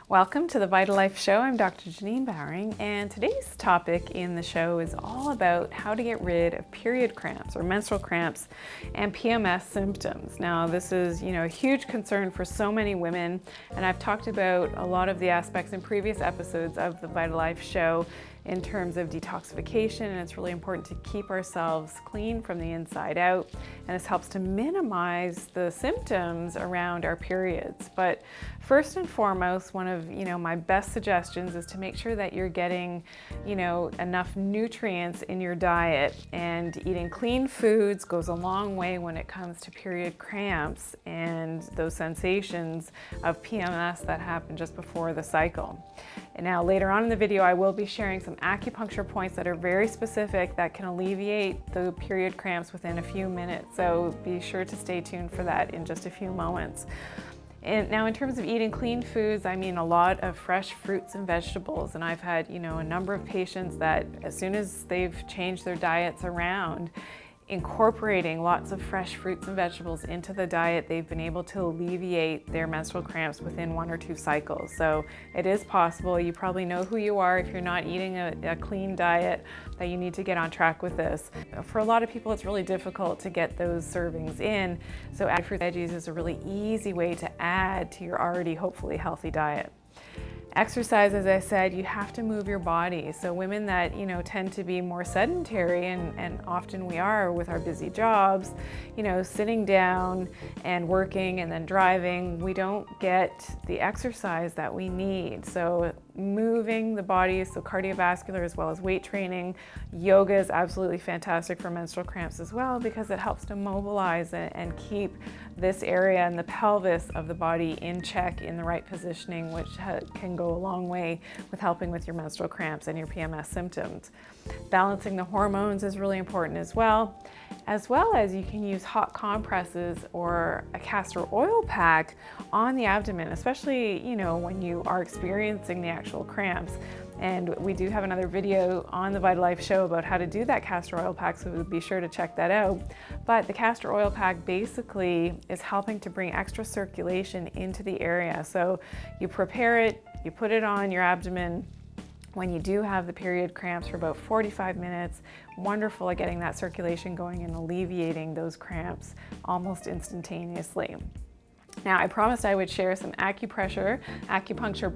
Welcome to the VitaLife Show. I'm Dr. Janine Bowring, and today's topic in the show is all about how to get rid of period cramps or menstrual cramps and PMS symptoms. Now, this is, a huge concern for so many women, and I've talked about a lot of the aspects in previous episodes of the VitaLife Show in terms of detoxification, and it's really important to keep ourselves clean from the inside out, and this helps to minimize the symptoms around our periods. But first and foremost, one of my best suggestions is to make sure that you're getting enough nutrients in your diet, and eating clean foods goes a long way when it comes to period cramps and those sensations of PMS that happen just before the cycle. And now later on in the video, I will be sharing some acupuncture points that are very specific that can alleviate the period cramps within a few minutes. So be sure to stay tuned for that in just a few moments. And now in terms of eating clean foods, I mean a lot of fresh fruits and vegetables. And I've had, a number of patients that as soon as they've changed their diets around, incorporating lots of fresh fruits and vegetables into the diet, they've been able to alleviate their menstrual cramps within 1 or 2 cycles. So it is possible. You probably know who you are if you're not eating a clean diet, that you need to get on track with this. For a lot of people, it's really difficult to get those servings in. So add fruits and veggies is a really easy way to add to your already hopefully healthy diet. Exercise, as I said, you have to move your body. So women that, tend to be more sedentary, and often we are with our busy jobs, sitting down and working and then driving, we don't get the exercise that we need. So moving the body, so cardiovascular as well as weight training. Yoga is absolutely fantastic for menstrual cramps as well, because it helps to mobilize and keep this area and the pelvis of the body in check, in the right positioning, which can go a long way with helping with your menstrual cramps and your PMS symptoms. Balancing the hormones is really important as well as you can use hot compresses or a castor oil pack on the abdomen, especially, when you are experiencing the actual cramps. And we do have another video on the VitaLife Show about how to do that castor oil pack, so be sure to check that out. But the castor oil pack basically is helping to bring extra circulation into the area. So you prepare it, you put it on your abdomen when you do have the period cramps for about 45 minutes. Wonderful at getting that circulation going and alleviating those cramps almost instantaneously. Now, I promised I would share some acupuncture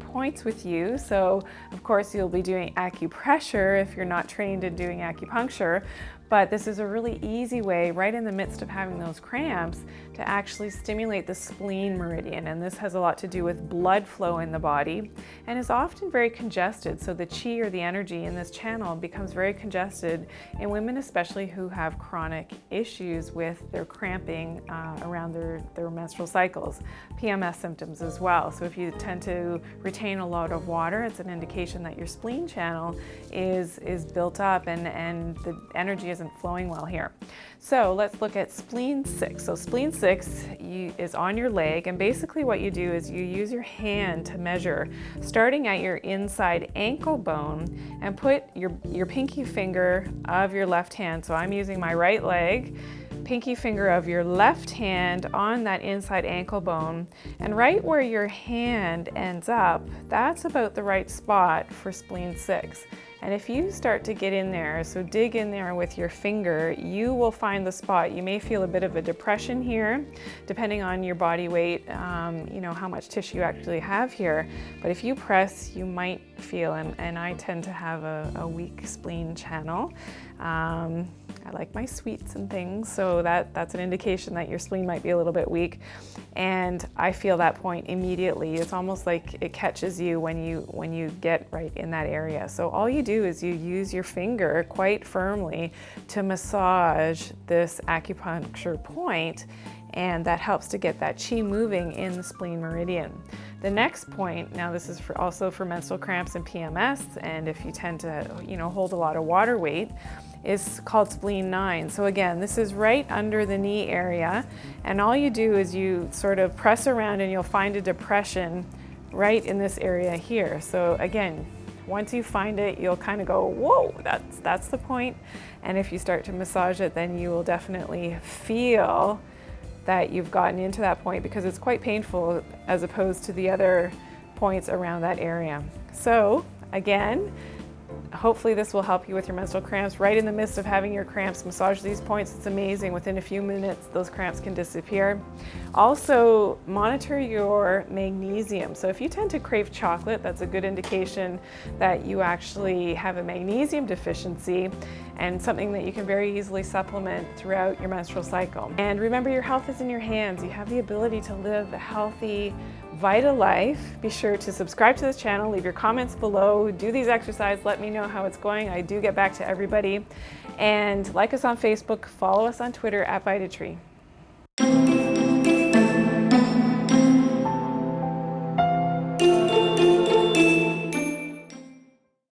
points with you. So, of course, you'll be doing acupressure if you're not trained in doing acupuncture. But this is a really easy way, right in the midst of having those cramps, to actually stimulate the spleen meridian. And this has a lot to do with blood flow in the body, and is often very congested. So the chi, or the energy in this channel, becomes very congested in women, especially who have chronic issues with their cramping around their menstrual cycles. PMS symptoms as well. So if you tend to retain a lot of water, it's an indication that your spleen channel is built up and the energy isn't flowing well here. So let's look at spleen 6. So spleen 6 is on your leg, and basically what you do is you use your hand to measure, starting at your inside ankle bone, and put your pinky finger of your left hand, so I'm using my right leg, pinky finger of your left hand on that inside ankle bone, and right where your hand ends up, that's about the right spot for spleen 6. And if you start to get in there, so dig in there with your finger, you will find the spot. You may feel a bit of a depression here, depending on your body weight, how much tissue you actually have here. But if you press, you might feel, and I tend to have a weak spleen channel. I like my sweets and things, so that's an indication that your spleen might be a little bit weak. And I feel that point immediately. It's almost like it catches you when you get right in that area. So all you do is you use your finger quite firmly to massage this acupuncture point, and that helps to get that chi moving in the spleen meridian. The next point, now this is also for menstrual cramps and PMS, and if you tend to hold a lot of water weight, is called spleen 9. So again, this is right under the knee area, and all you do is you sort of press around and you'll find a depression right in this area here. So again, once you find it, you'll kind of go, whoa, that's the point. And if you start to massage it, then you will definitely feel that you've gotten into that point, because it's quite painful as opposed to the other points around that area. So again, hopefully this will help you with your menstrual cramps. Right in the midst of having your cramps, massage these points. It's amazing. Within a few minutes, those cramps can disappear. Also, monitor your magnesium. So if you tend to crave chocolate, that's a good indication that you actually have a magnesium deficiency, and something that you can very easily supplement throughout your menstrual cycle. And remember, your health is in your hands. You have the ability to live a healthy, vital life. Be sure to subscribe to this channel, leave your comments below, do these exercises, let me know how it's going. I do get back to everybody. And like us on Facebook, follow us on Twitter @VitaTree.